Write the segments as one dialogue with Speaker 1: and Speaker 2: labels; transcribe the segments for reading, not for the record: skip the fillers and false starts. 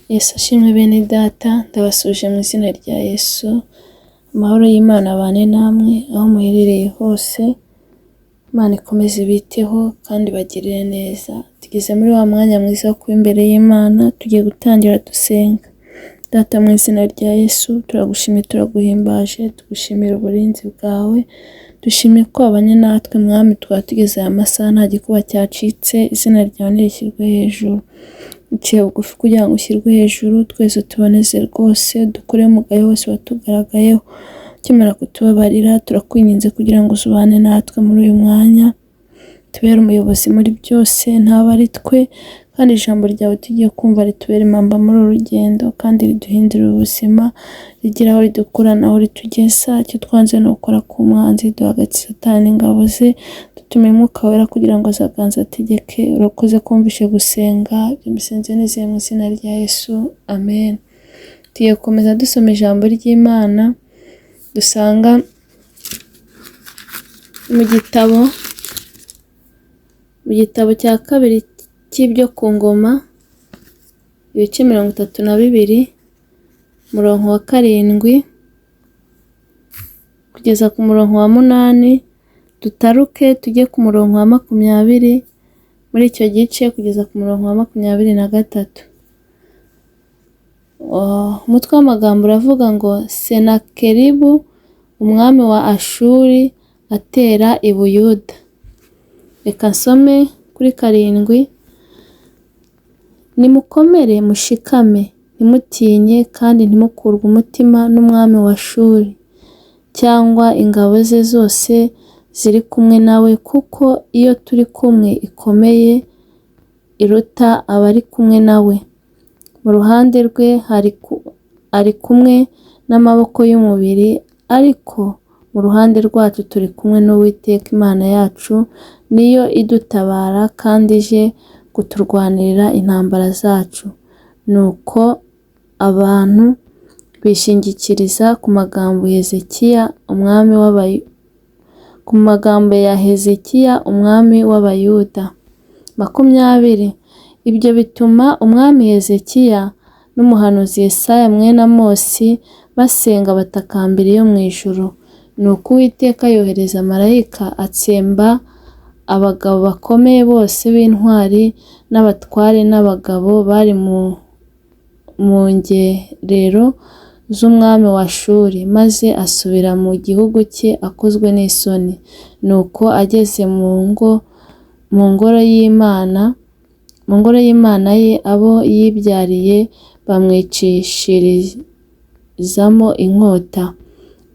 Speaker 1: Yesu ashimwe bene data, ndabasuje mu izina rya Yesu. Amahoro y'Imana abane namwe aho muherereye hose. Imana ikomeze ibiteho kandi bagirire neza. Tugeze muri wa mwanya mwiza wo kuba imbere y'Imana, tugiye gutangira dusenga. Data, mu izina rya Yesu turagushimiye, turaguhimbaje, tugushimira uburinzi bwawe. Dushimiye ko wabanye natwe mwami, twaba tugeze aya masaha nta gikuba cyacitse. Izina ryawe nirishyirwe hejuru. Uciye bugufi kugira ngo ushyirwe hejuru, twese tuboneze rwose, dukure umugayo wose watugaragayeho. Ukimara kutubabarira turakwinginze kugira ngo uzubane natwe muri uyu mwanya, tubere umuyobozi muri byose, ntaba ari twe, kandi ijambo ryawe tugiye kumva ritubere impamba muri uru rugendo, kandi riduhindurire ubuzima, rigira aho ridukura naho ritugeza. Icyo twanze ni ukora ku mwanzi, duhagaritse Satani n'ingabo ze, dutume Mwuka Wera kugira ngo azaganze ategeke. Urakoze kumvishe gusenga, ibyo mbisenze nizeye mu izina rya Yesu, amen. Tugiye gukomeza dusoma ijambo ry'Imana dusanga mu gitabo cya kabiri cy'ibyo ku ngoma, ibice 32, umurongo wa 7 kugeza ku murongo wa 8. Dutaruke tujye ku murongo wa 20 muri icyo gice kugeza ku murongo wa 23. Umutwe w'amagambo uravuga ngo Senakeribu umwami wa Ashuri atera i Buyuda. Reka nsome kuri 7. Nimukomere mushikame, ntimutinye kandi ntimukurwe umutima n'umwami wa Ashuri cyangwa ingabo ze zose ziri kumwe nawe, kuko iyo turi kumwe ikomeye iruta abari kumwe nawe. Mu ruhande rwe ari kumwe n'amaboko y'umubiri, ariko mu ruhande rwacu turi kumwe n'Uwiteka Imana yacu, niyo idutabara kandi ije kuturwanirira intambara zacu. Nuko abantu bishingikiriza ku magambo ya Hezekiya umwami w'Abayuda. 20. Ibyo bituma umwami Hezekiya n'umuhanuzi Yesaya mwene Amosi basenga batakambira iyo mu ijuru. Nuko Uwiteka yohereza marayika atsemba abagabo bakomeye bose b'intwari n'abatware n'abagabo bari mu ngerero z'umwami wa Ashuri, maze asubira mu gihugu cye akozwe n'isoni. Nuko ageze mu ngoro y'Imana ye, abo yibyariye bamwicishirizamo inkota.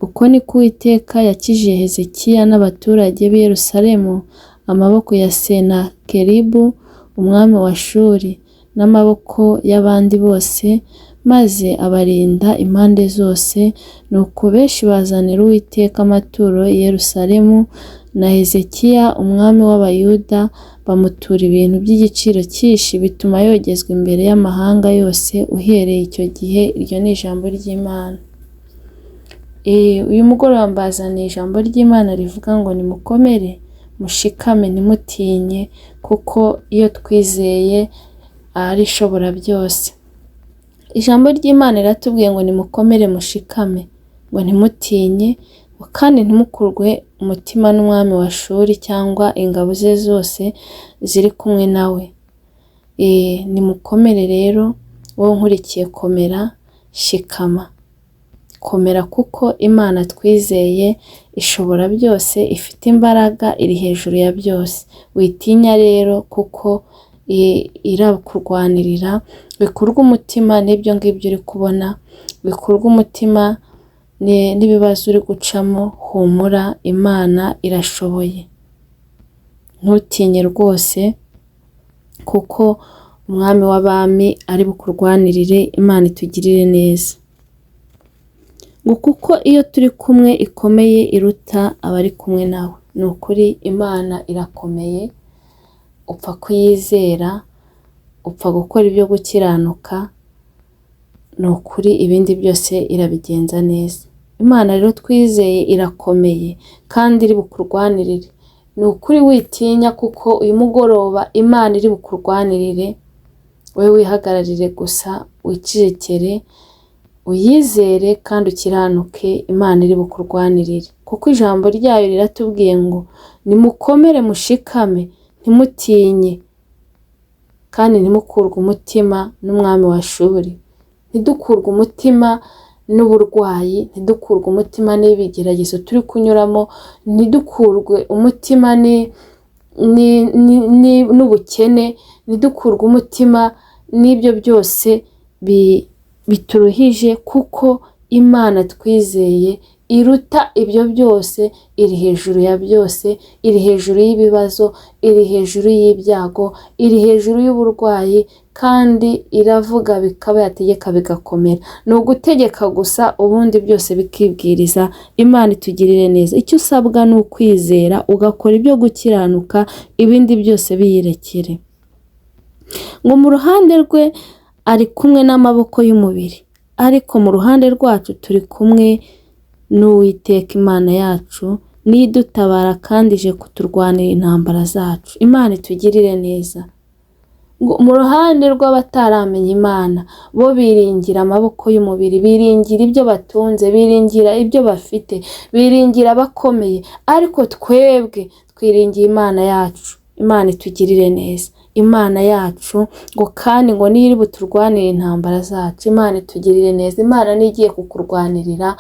Speaker 1: Uko niko Uwiteka yakijije Hezekiya n'abaturage b'i Yerusalemu amaboko ya Senakeribu umwami wa Ashuri n'amaboko y'abandi bose, maze abarinda impande zose. Nuko benshi bazanira Uwiteka amaturo i Yerusalemu, na Hezekiya umwami w'Abayuda bamutura ibintu by'igiciro cyinshi, bituma yogezwa imbere y'amahanga yose uhereye icyo gihe. Iryo ni ijambo ry'Imana. Uyu mugoroba mbazaniye ijambo ry'Imana rivuga ngo nimukomere mushikame, ntimutinye, kuko iyo twizeye ari ishobora byose. Ijambo ry'Imana riratubwiye ngo nimukomere mushikame, ngo ntimutinye kandi ntimukurwe umutima n'umwami wa Ashuri cyangwa ingabo ze zose ziri kumwe nawe. Nimukomere rero, wowe nkurikiye, komera, shikama, komera, kuko Imana twizeye ishobora byose, ifite imbaraga, iri hejuru ya byose. Witinya rero, kuko irakurwanirira. Bikurwe umutima n'ibyo ngibyo uri kubona, bikurwe umutima n'ibibazo uri gucamo. Humura, Imana irashoboye. Ntutinye rwose, kuko umwami w'abami ari bukurwanirire. Imana itugirire neza. Ngo kuko iyo turi kumwe ikomeye iruta abari kumwe nawe. Ni ukuri Imana irakomeye, upfa kuyizera, upfa gukora ibyo gukiranuka, ni ukuri ibindi byose irabigenza neza. Imana rero twizeye irakomeye kandi iri bukurwanirire. Ni ukuri witinya, kuko uyu mugoroba Imana iri bukurwanirire. wowe wihagararire gusa, wicecekere, uyizere kandi ukiranuke, Imana iri bukurwanirire. Kuko ijambo ryayo riratubwiye ngo nimukomere mushikame, ntimutinye kandi ntimukurwe umutima n'umwami wa Shuri. Ntidukurwe umutima n'uburwayi, ntidukurwe umutima n'ibigeragezo turi kunyuramo, ntidukurwe umutima n'ubukene, ntidukurwe umutima n'ibyo byose bituruhije, kuko Imana twizeye iruta ibyo byose, iri hejuru ya byose, iri hejuru y'ibibazo, iri hejuru y'ibyago, iri hejuru y'uburwayi, kandi iravuga bikaba, yategeka bigakomera. Ni ugutegeka gusa, ubundi byose bikibwiriza. Imana itugirire neza. Icyo usabwa ni ukwizera, ugakora ibyo gukiranuka, ibindi byose biyirekere. Ngo mu ruhande rwe ari kumwe n'amaboko y'umubiri, ariko mu ruhande rwacu turi kumwe n'Uwiteka Imana yacu, nidutabara kandi ije kuturwanira intambara zacu. Imana itugirire neza. Ngo mu ruhande rw'abataramenya Imana, bo biringira amaboko y'umubiri, biringira ibyo batunze, biringira ibyo bafite, biringira abakomeye, ariko twebwe twiringiye Imana yacu. Imana itugirire neza. Imana yacu ngo kandi ngo niyo iri buturwanire intambara zacu. Imana itugirire neza. Imana niyo igiye kukurwanirira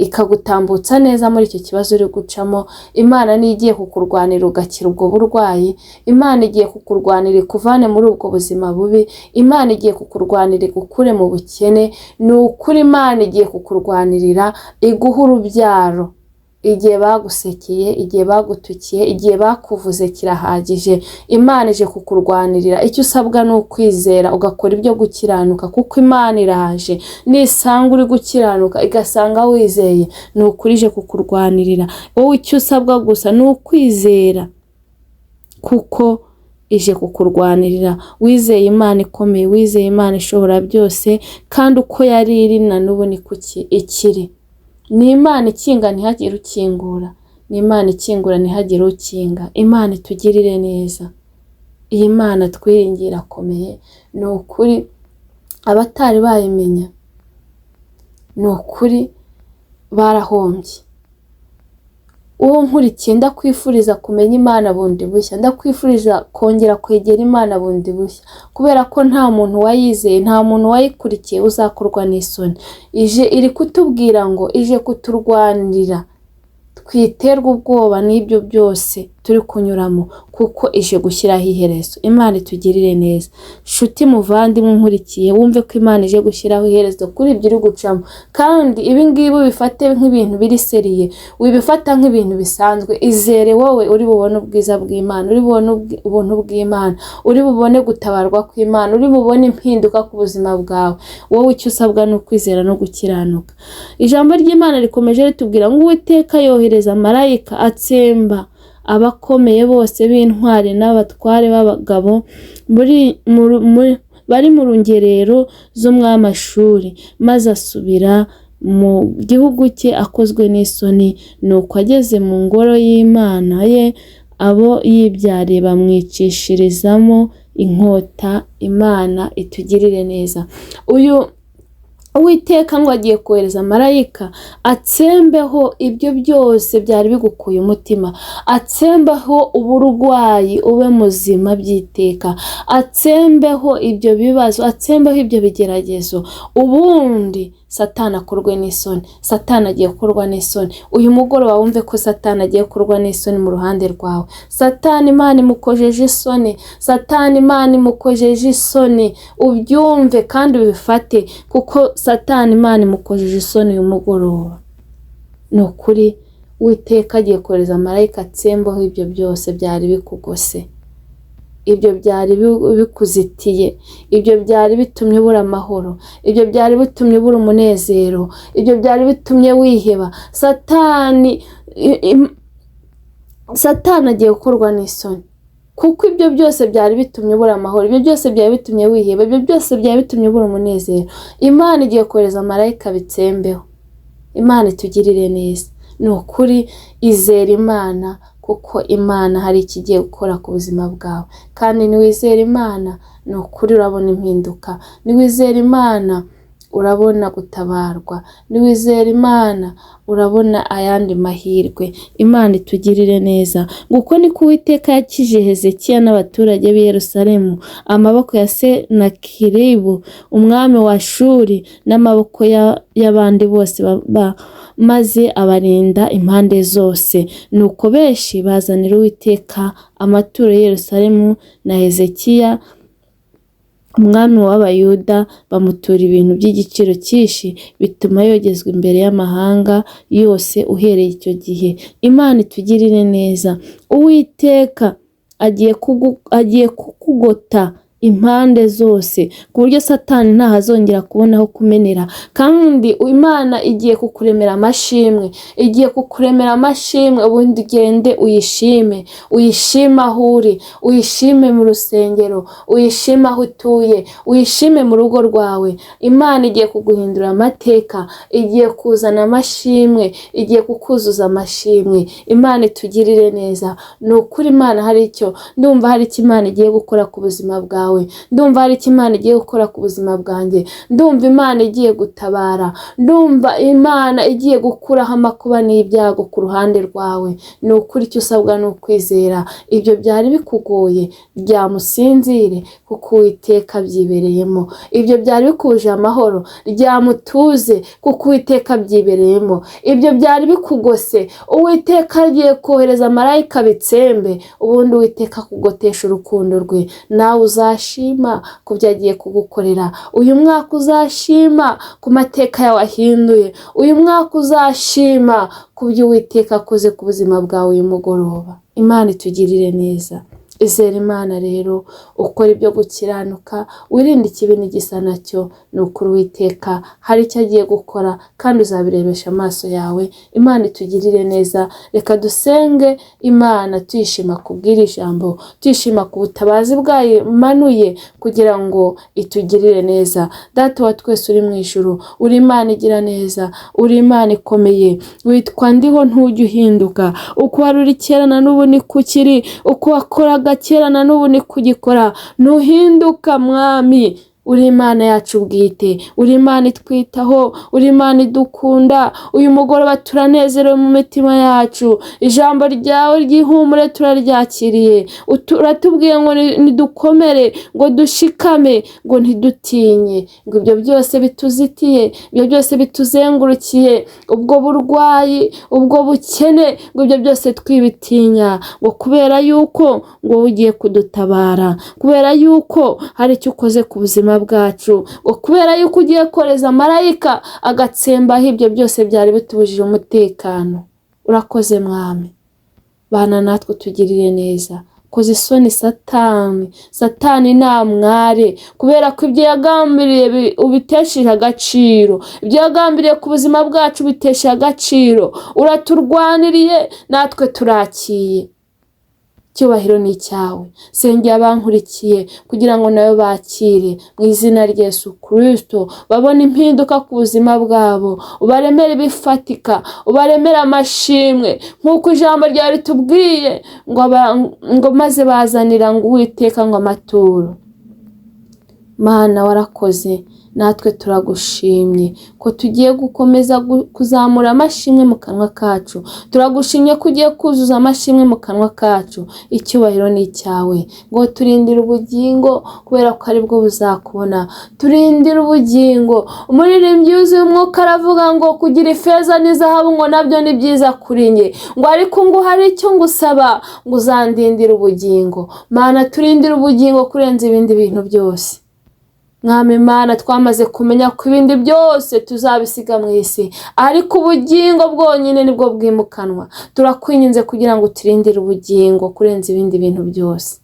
Speaker 1: ikagutambutsa neza muri icyo kibazo uri gucamo. Imana niyo igiye kukurwanira ugakira ubwo burwayi. Imana igiye kukurwanira ikuvane muri ubwo buzima bubi. Imana igiye kukurwanira igukure mu bukene. Ni ukuri Imana igiye kukurwanirira iguha urubyaro. Igihe bagusekeye, igihe bagutukiye, igihe bakuvuze kirahagije. Imana ije kukurwanirira. Icyo usabwa ni ukwizera, ugakora ibyo gukiranuka, kuko Imana iraje. Nisanga uri gukiranuka igasanga wizeye, ni ukuri ije kukurwanirira. Wowe icyo usabwa gusa ni ukwizera, kuko ije kukurwanirira. Wizeye Imana ikomeye, wizeye Imana ishobora byose, kandi uko yari iri na n'ubu ni kuki ikiri. Ni Imana ikinga ntihagire ukingura, ni Imana ikingura ntihagire ukinga. Imana itugirire neza. Iyi Mana twiringira akomeye. Ni ukuri abatari bayimenya, ni ukuri barahombye. Uwo nkurikiye ndakwifuriza kumenya Imana bundi bushya, ndakwifuriza kongera kwegera Imana bundi bushya, kubera ko nta muntu wayizeye, nta muntu wayikurikiye uzakorwa n'isoni. Ije iri kutubwira ngo ije kuturwanirira, twiterwa ubwoba n'ibyo byose turi kunyuramo, kuko ije gushyiraho iherezo. Imana itugirire neza. Nshuti muvandimwe nkurikiye, wumve ko Imana ije gushyiraho iherezo kuri ibyo uri gucamo, kandi ibi ngibi bifate nk'ibintu biri seriye, wibifata nk'ibintu bisanzwe. Izere wowe uri bubone ubwiza bw'Imana, uri bubone ubuntu bw'Imana, uri bubone gutabarwa kw'Imana, uri bubone impinduka ku buzima bwawe. Wowe icyo usabwa ni ukwizera no gukiranuka. Ijambo ry'Imana rikomeje ritubwira ngo Uwiteka yohereza marayika atsemba abakomeye bose b'intwari n'abatware b'abagabo bari mu rungerero z'umwami Ashuri, maze asubira mu gihugu cye akozwe n'isoni. Nuko ageze mu ngoro y'Imana ye, abo yibyariye bamwicishirizamo inkota. Imana itugirire neza. Uwiteka ngo agiye kohereza marayika atsembeho ibyo byose byari bigukuye umutima, atsembeho uburwayi ube muzima by'iteka, atsembeho ibyo bibazo, atsembeho ibyo bigeragezo, ubundi Satani akorwe n'isoni. Satani agiye gukorwa n'isoni. Uyu mugoroba wumve ko Satani agiye gukorwa n'isoni mu ruhande rwawe. Satani Imana imukojeje isoni, Satani Imana imukojeje isoni. Ubyumve kandi ubifate, kuko Satani Imana imukojeje isoni uyu mugoroba. Ni ukuri Uwiteka agiye kohereza marayika atsembaho ibyo byose byari bikugose, ibyo byari bikuzitiye, ibyo byari bitumye ubura amahoro, ibyo byari bitumye ubura umunezero, ibyo byari bitumye wiheba. Satani agiye gukorwa n'isoni, kuko ibyo byose byari bitumye ubura amahoro, ibyo byose byari bitumye wiheba, ibyo byose byari bitumye ubura umunezero. Imana igiye kohereza marayika bitsembeho. Imana itugirire neza. Ni ukuri izera Imana, kuko Imana hari ikigiye gukora ku buzima bwawe, kandi niwizera Imana ni ukuri urabona impinduka. Niwizera Imana urabona gutabarwa, niwizera Imana urabona ayandi mahirwe. Imana itugirire neza. Nguko niko Uwiteka yakije Hezekiya n'abaturage b'i Yerusalemu amaboko ya Senakeribu umwami wa Ashuri n'amaboko y'abandi bose maze abarinda impande zose. Nuko benshi bazanira Uwiteka amaturo y'i Yerusalemu, na Hezekiya umwami w'Abayuda bamutura ibintu by'igiciro cyinshi, bituma yogezwa imbere y'amahanga yose uhereye icyo gihe. Imana itugirire neza. Uwiteka agiye kukugota impande zose ku buryo Satani ntahazongera kubona aho kumenera, kandi Imana igiye kukuremera amashimwe, igiye kukuremera amashimwe. Ubundi ugende uyishime, uyishime aho uri, uyishime mu rusengero, uyishime aho utuye, uyishime mu rugo rwawe. Imana igiye kuguhindura amateka, igiye kuzana amashimwe, igiye kukuzuza amashimwe. Imana itugirire neza. Ni ukuri Imana ndumva hari icyo Imana igiye gukora ku buzima bwawe, ndumva hari icyo Imana igiye gukora ku buzima bwanjye, ndumva Imana igiye gutabara, ndumva Imana igiye gukuraho amakuba n'ibyago ku ruhande rwawe. Ni ukuri icyo usabwa ni ukwizera. Ibyo byari bikugoye ryamusinzire kuko Uwiteka abyibereyemo. Ibyo byari bikuje amahoro ryamutuze kuko Uwiteka abyibereyemo. Ibyo byari bikugose Uwiteka agiye kohereza marayika bitsembe, ubundi Uwiteka akugotesha urukundo rwe. Nawe uzashima ku byo agiye kugukorera. Uyu mwaka uzashima ku mateka yawe ahinduye. Uyu mwaka uzashima ku byo Uwiteka akoze ku buzima bwawe uyu mugoroba. Imana itugirire neza. Izera Imana rero, ukora ibyo gukiranuka, wirinde ikibi n'igisa nacyo. Ni ukuri Uwiteka hari icyo agiye gukora kandi uzabirebesha amaso yawe. Imana itugirire neza. Reka dusenge Imana tuyishima kubwira ijambo, tuyishima ku butabazi bwayo manuye kugira ngo itugirire neza. Data wa twese uri mu ijuru, uri Imana igira neza, uri Imana ikomeye, witwa ndiho ntujya uhinduka. Uko wari uri kera na n'ubu ni kukiri, uko wakoraga kera na n'ubu ni kugikora. Ntuhinduka Mwami. Uri Imana yacu bwite, uri Imana itwitaho, uri Imana idukunda. Uyu mugoroba turanezerewe mu mitima yacu. Ijambo ryawe ry'ihumure turaryakiriye. Uratubwiye ngo nidukomere, ngo dushikame, ngo ntidutinye. Ngo ibyo byose bituzitiye, ibyo byose bituzengurukiye, ubwo burwayi, ubwo bukene, ngo ibyo byose twibitinya, ngo kubera yuko ngo ugiye kudutabara, kubera yuko hari icyo ukoze ku buzima bwacu, ngo kubera yuko ugiye koreza marayika agatsembaho ibyo byose byari bitubujije umutekano. Urakoze Mwami. Bana natwe tugirire neza. Koze isoni Satani namware, kubera ko ibyo yagambiriye ubitesheje agaciro, ibyo yagambiriye ku buzima bwacu bitesheje agaciro. Uraturwaniriye natwe turakiye. Icyubahiro ni icyawe. Sengera abankurikiye kugira ngo nawe bakire mu izina rya Yesu Kristo, babone impinduka ku buzima bwabo. Ubaremere bifatika, ubaremere amashimwe nk'uko ijambo ryawe ritubwiye ngo maze bazanira ngo Uwiteka ngo amaturo. Mana warakoze, natwe turagushimye ko tugiye gukomeza kuzamura amashimwe mu kanwa kacu. Turagushimye ko ugiye kuzuza amashimwe mu kanwa kacu. Icyubahiro ni icyawe. Ngo turindire ubugingo kubera ko ari bwo buzakubona. Turindire ubugingo. Umuririmbyi yuzuye umwuka aravuga ngo kugira ifeza n'izahabu ngo nabyo ni byiza kuri njye, ngo ariko ngo hari icyo ngusaba, ngo uzandindire ubugingo. Mana turindire ubugingo kurenza ibindi bintu byose. Mwami Imana, twamaze kumenya ko ibindi byose tuzabisiga mu isi, ariko ubugingo bwonyine nibwo bwimukanwa. Turakwinginze kugira ngo uturindire ubugingo kurenza ibindi bintu byose.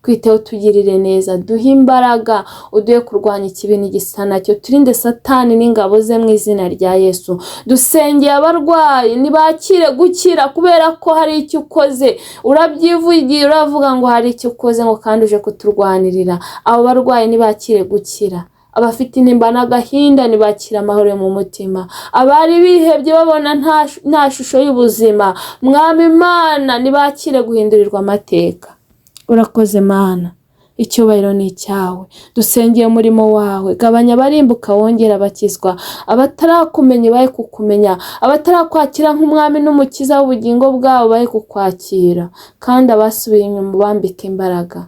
Speaker 1: Twiteho tugirire neza, duhe imbaraga, uduhe kurwanya ikibi n'igisa nacyo. Turinde Satani n'ingabo ze mu izina rya Yesu. Dusengeye abarwayi nibakire gukira kubera ko hari icyo ukoze. Urabyivugiye, uravuga ngo hari icyo ukoze ngo kandi uje kuturwanirira. Abo barwayi nibakire gukira. Abafite intimba n'agahinda nibakire amahoro yo mu mutima. Abari bihebye babona nta shusho y'ubuzima, Mwami Imana nibakire guhindurirwa amateka. Urakoze Mana. icyubahiro ni icyawe. Dusengeye umurimo wawe, gabanya abarimbuka wongera abakizwa, abatarakumenya bahe kukumenya, abatarakwakira nk'umwami n'umukiza w'ubugingo bwabo bahe kukwakira, kandi abasubiye inyuma bambike imbaraga.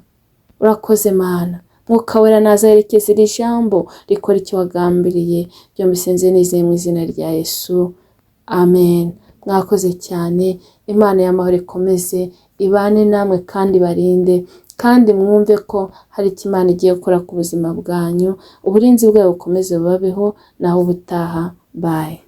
Speaker 1: Urakoze Mana, Mwuka Wera naza yerekeza iri jambo rikora icyo wagambiriye. Byo mbisenze nizeye mu izina rya Yesu, amen. Mwakoze cyane. Imana y'amahoro ikomeze ibane namwe kandi barinde, kandi mwumve ko hari icyo Imana igiye gukora ku buzima bwanyu. Uburinzi bwayo bukomeze bubabeho, naho ubutaha. Bye.